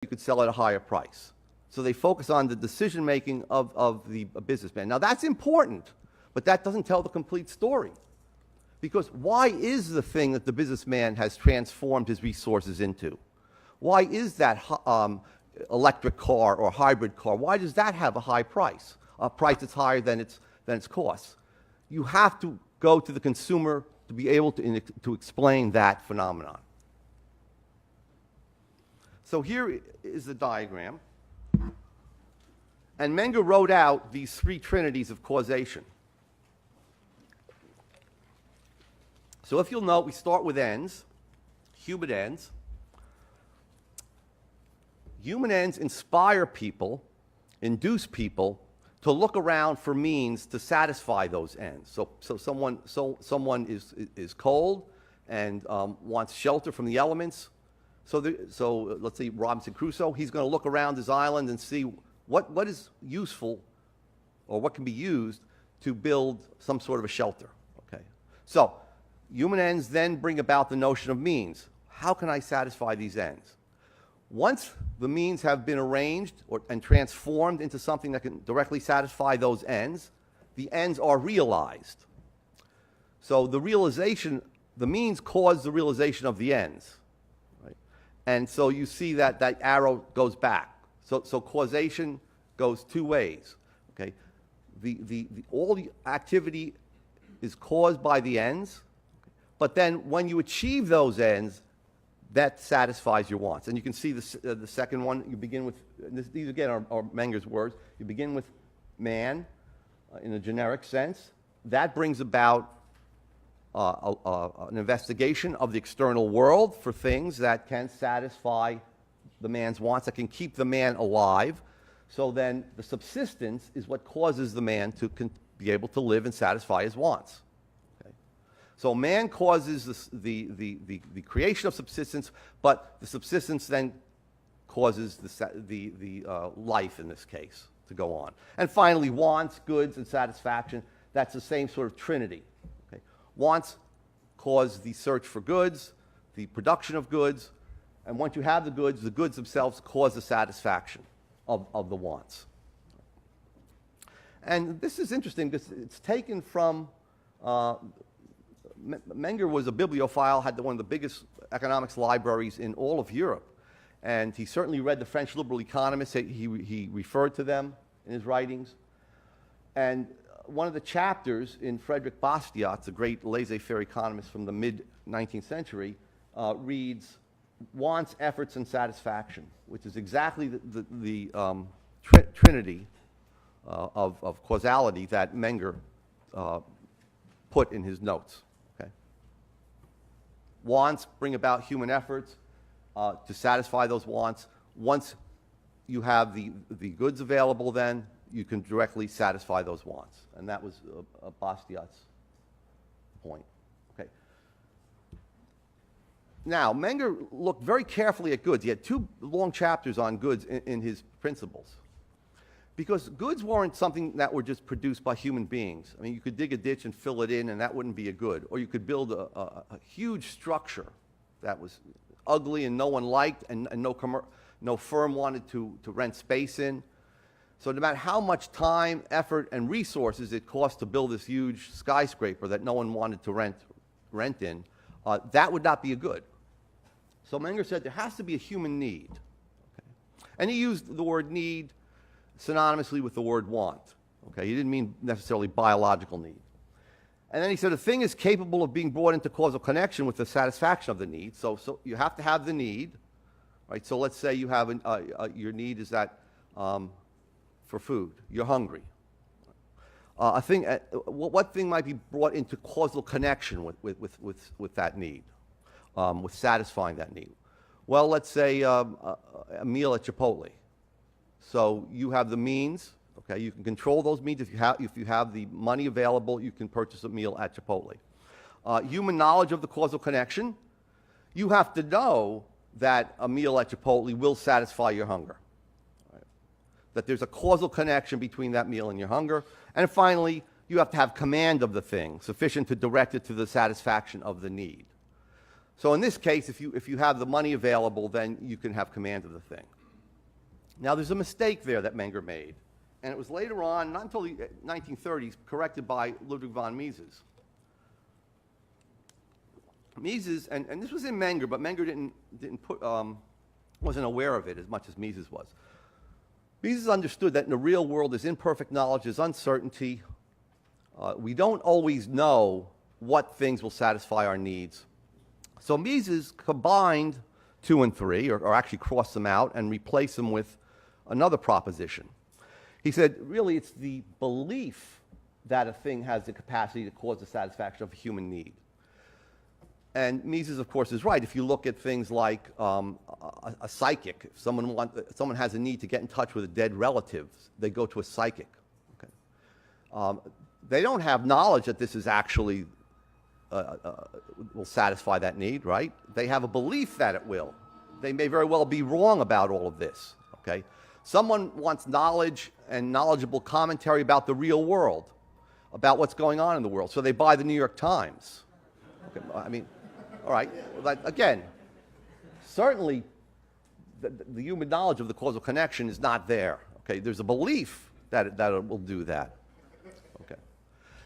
you could sell at a higher price. So they focus on the decision-making of the businessman. Now, that's important, but that doesn't tell the complete story. Because why is the thing that the businessman has transformed his resources into? Why is that electric car or hybrid car, why does that have a high price, a price that's higher than its costs? You have to go to the consumer to be able to explain that phenomenon. So here is the diagram. And Menger wrote out these three trinities of causation. So if you'll note, we start with ends, human ends. Human ends inspire people, induce people to look around for means to satisfy those ends. So someone is cold and wants shelter from the elements. So let's say Robinson Crusoe, he's going to look around his island and see what is useful or what can be used to build some sort of a shelter. Okay. So human ends then bring about the notion of means. How can I satisfy these ends? Once the means have been arranged and transformed into something that can directly satisfy those ends, the ends are realized. So the means cause the realization of the ends. Right? And so you see that arrow goes back. So causation goes two ways. Okay? All the activity is caused by the ends, but then when you achieve those ends, that satisfies your wants. And you can see the second one. You begin with, these again are Menger's words, you begin with man in a generic sense. That brings about an investigation of the external world for things that can satisfy the man's wants, that can keep the man alive. So then the subsistence is what causes the man to be able to live and satisfy his wants. So man causes the creation of subsistence, but the subsistence then causes the life, in this case, to go on. And finally, wants, goods, and satisfaction, that's the same sort of trinity. Okay? Wants cause the search for goods, the production of goods, and once you have the goods themselves cause the satisfaction of the wants. And this is interesting because it's taken from... Menger was a bibliophile, had one of the biggest economics libraries in all of Europe. And he certainly read the French liberal economists. He referred to them in his writings. And one of the chapters in Frederick Bastiat's, a great laissez-faire economist from the mid-19th century, reads wants, efforts, and satisfaction, which is exactly the trinity of causality that Menger put in his notes. Wants bring about human efforts to satisfy those wants. Once you have the goods available, then you can directly satisfy those wants. And that was Bastiat's point. Okay. Now, Menger looked very carefully at goods. He had two long chapters on goods in his principles. Because goods weren't something that were just produced by human beings. I mean, you could dig a ditch and fill it in, and that wouldn't be a good. Or you could build a huge structure that was ugly and no one liked, and no firm wanted to rent space in. So no matter how much time, effort, and resources it cost to build this huge skyscraper that no one wanted to rent in, that would not be a good. So Menger said there has to be a human need. Okay? And he used the word need synonymously with the word want. Okay, he didn't mean necessarily biological need. And then he said a thing is capable of being brought into causal connection with the satisfaction of the need. So you have to have the need, right? So let's say you have your need is that for food. You're hungry. What thing might be brought into causal connection with that need, with satisfying that need? Well, let's say a meal at Chipotle. So you have the means, okay, you can control those means. If you have the money available, you can purchase a meal at Chipotle. Human knowledge of the causal connection. You have to know that a meal at Chipotle will satisfy your hunger. Right? That there's a causal connection between that meal and your hunger. And finally, you have to have command of the thing, sufficient to direct it to the satisfaction of the need. So in this case, if you have the money available, then you can have command of the thing. Now, there's a mistake there that Menger made, and it was later on, not until the 1930s, corrected by Ludwig von Mises. Mises, and this was in Menger, but Menger wasn't aware of it as much as Mises was. Mises understood that in the real world there's imperfect knowledge, there's uncertainty. We don't always know what things will satisfy our needs. So Mises combined 2 and 3, or actually crossed them out and replaced them with another proposition. He said, really, it's the belief that a thing has the capacity to cause the satisfaction of a human need. And Mises, of course, is right. If you look at things like a psychic, if someone has a need to get in touch with a dead relative, they go to a psychic. Okay? They don't have knowledge that this is actually will satisfy that need, right? They have a belief that it will. They may very well be wrong about all of this. Okay? Someone wants knowledge and knowledgeable commentary about the real world, about what's going on in the world, so they buy the New York Times. Okay, I mean, all right. Well, again, certainly the human knowledge of the causal connection is not there. Okay, there's a belief that it will do that. Okay.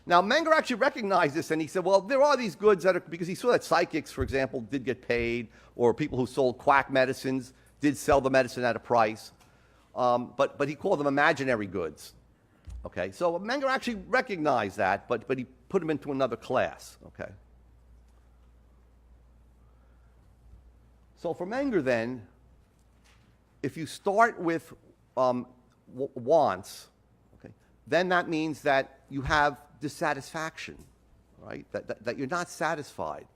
Now, Menger actually recognized this, and he said, well, there are these goods that are, because he saw that psychics, for example, did get paid, or people who sold quack medicines did sell the medicine at a price, but he called them imaginary goods. Okay, so Menger actually recognized that, but he put them into another class. Okay. So for Menger, then, if you start with wants, okay, then that means that you have dissatisfaction, right? That you're not satisfied,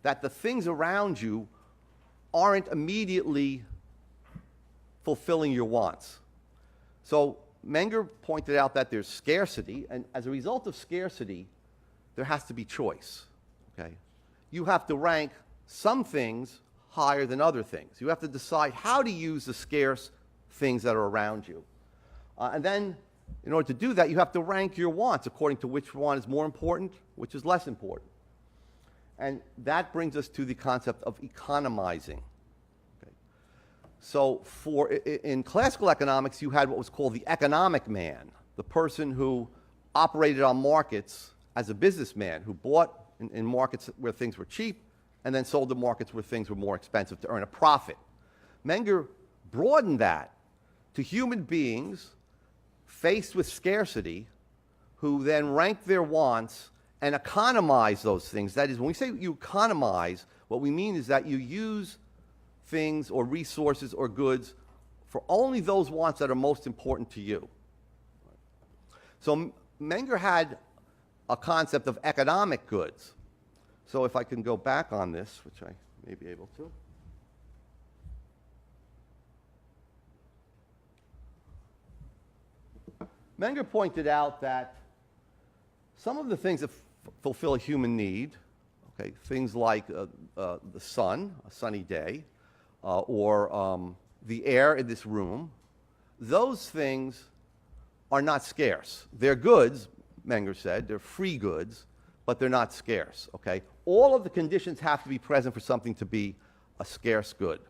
that the things around you aren't immediately fulfilling your wants. So Menger pointed out that there's scarcity, and as a result of scarcity, there has to be choice. Okay? You have to rank some things higher than other things. You have to decide how to use the scarce things that are around you. And then, in order to do that, you have to rank your wants according to which one is more important, which is less important. And that brings us to the concept of economizing. Okay. So in classical economics, you had what was called the economic man, the person who operated on markets as a businessman, who bought in markets where things were cheap, and then sold to markets where things were more expensive to earn a profit. Menger broadened that to human beings faced with scarcity who then rank their wants and economize those things. That is, when we say you economize, what we mean is that you use things or resources or goods for only those wants that are most important to you. So Menger had a concept of economic goods. So if I can go back on this, which I may be able to. Menger pointed out that some of the things that fulfill a human need, okay, things like the sun, a sunny day, or the air in this room, those things are not scarce. They're goods, Menger said, they're free goods, but they're not scarce, okay? All of the conditions have to be present for something to be a scarce good.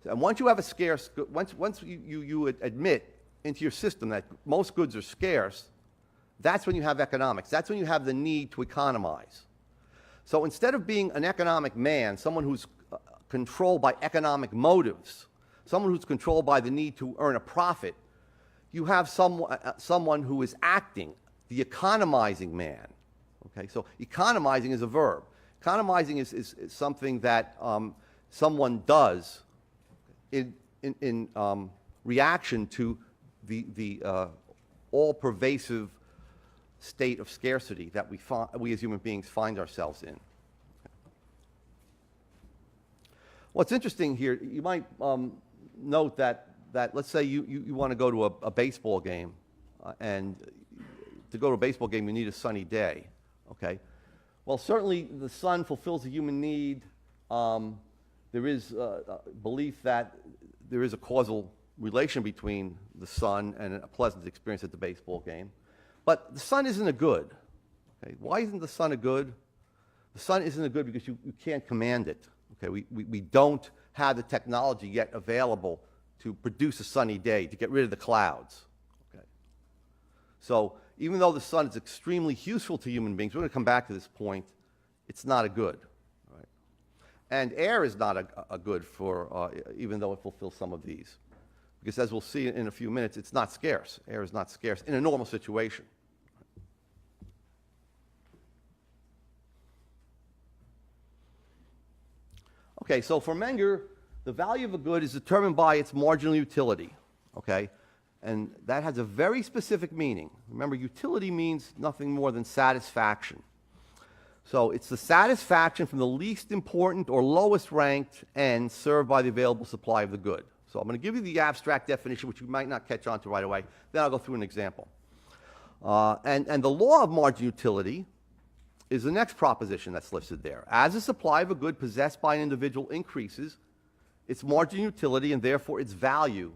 And once you have a scarce good, once you admit into your system that most goods are scarce, that's when you have economics. That's when you have the need to economize. So instead of being an economic man, someone who's controlled by economic motives, someone who's controlled by the need to earn a profit, you have someone who is acting, the economizing man. Okay, so economizing is a verb. Economizing is something that someone does in reaction to the all-pervasive state of scarcity that we as human beings find ourselves in. What's interesting here, you might note that let's say you want to go to a baseball game, and to go to a baseball game you need a sunny day. Okay, well, certainly the sun fulfills a human need. There is a belief that there is a causal relation between the sun and a pleasant experience at the baseball game. But the sun isn't a good. Okay, why isn't the sun a good? The sun isn't a good because you can't command it. Okay, we don't have the technology yet available to produce a sunny day, to get rid of the clouds. Okay. So even though the sun is extremely useful to human beings, we're going to come back to this point, it's not a good. Right? And air is not a good for, even though it fulfills some of these. Because as we'll see in a few minutes, it's not scarce. Air is not scarce in a normal situation. Okay, so for Menger, the value of a good is determined by its marginal utility, okay? And that has a very specific meaning. Remember, utility means nothing more than satisfaction. So it's the satisfaction from the least important or lowest ranked end served by the available supply of the good. So I'm going to give you the abstract definition, which you might not catch on to right away. Then I'll go through an example. And the law of marginal utility is the next proposition that's listed there. As the supply of a good possessed by an individual increases, its marginal utility and therefore its value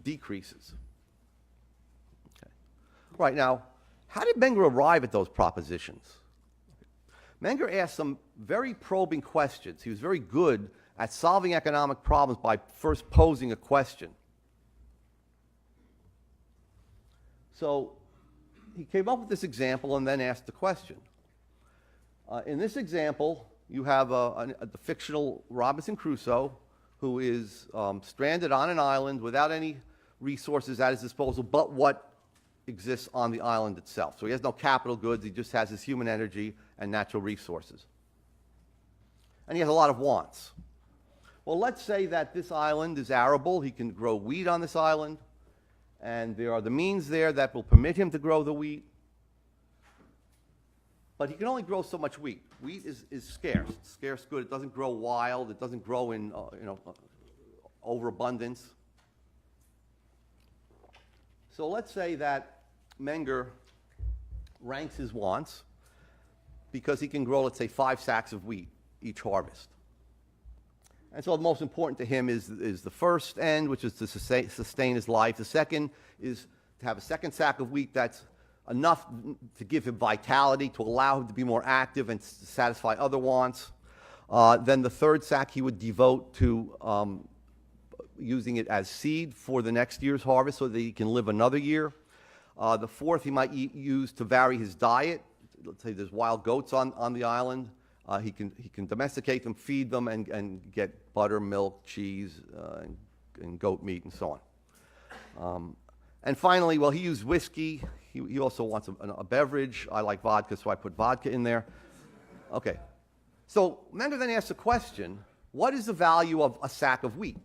decreases. Okay. Right, now, how did Menger arrive at those propositions? Menger asked some very probing questions. He was very good at solving economic problems by first posing a question. So he came up with this example and then asked the question. In this example, you have the fictional Robinson Crusoe who is stranded on an island without any resources at his disposal but what exists on the island itself. So he has no capital goods, he just has his human energy and natural resources. And he has a lot of wants. Well, let's say that this island is arable, he can grow wheat on this island, and there are the means there that will permit him to grow the wheat. But he can only grow so much wheat. Wheat is scarce. It's scarce good. It doesn't grow wild. It doesn't grow in overabundance. So let's say that Menger ranks his wants because he can grow, let's say, 5 sacks of wheat each harvest. And so the most important to him is the first end, which is to sustain his life. The second is to have a second sack of wheat that's enough to give him vitality, to allow him to be more active and to satisfy other wants. Then the third sack he would devote to using it as seed for the next year's harvest so that he can live another year. The fourth he might use to vary his diet. Let's say there's wild goats on the island. He can domesticate them, feed them, and get butter, milk, cheese, and goat meat, and so on. And finally, well, he used whiskey. He also wants a beverage. I like vodka, so I put vodka in there. Okay. So Menger then asks the question, what is the value of a sack of wheat?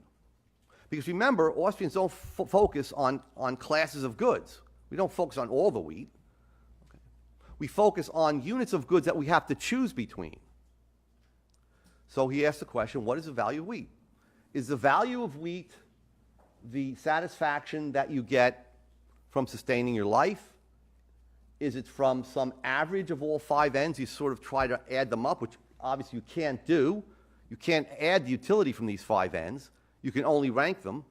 Because remember, Austrians don't focus on classes of goods. We don't focus on all the wheat. Okay. We focus on units of goods that we have to choose between. So he asked the question, what is the value of wheat? Is the value of wheat the satisfaction that you get from sustaining your life? Is it from some average of all 5 ends? You sort of try to add them up, which obviously you can't do. You can't add the utility from these 5 ends. You can only rank them.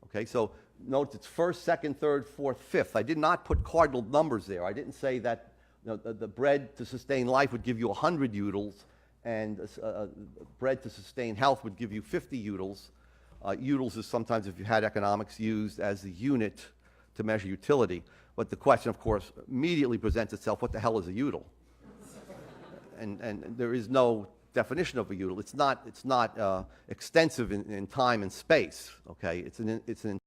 Okay, so note it's first, second, third, fourth, fifth. I did not put cardinal numbers there. I didn't say that the bread to sustain life would give you 100 utils, and bread to sustain health would give you 50 utils. Utils is sometimes, if you had economics, used as the unit to measure utility. But the question, of course, immediately presents itself, what the hell is a util? and there is no definition of a util. It's not extensive in time and space, okay? It's an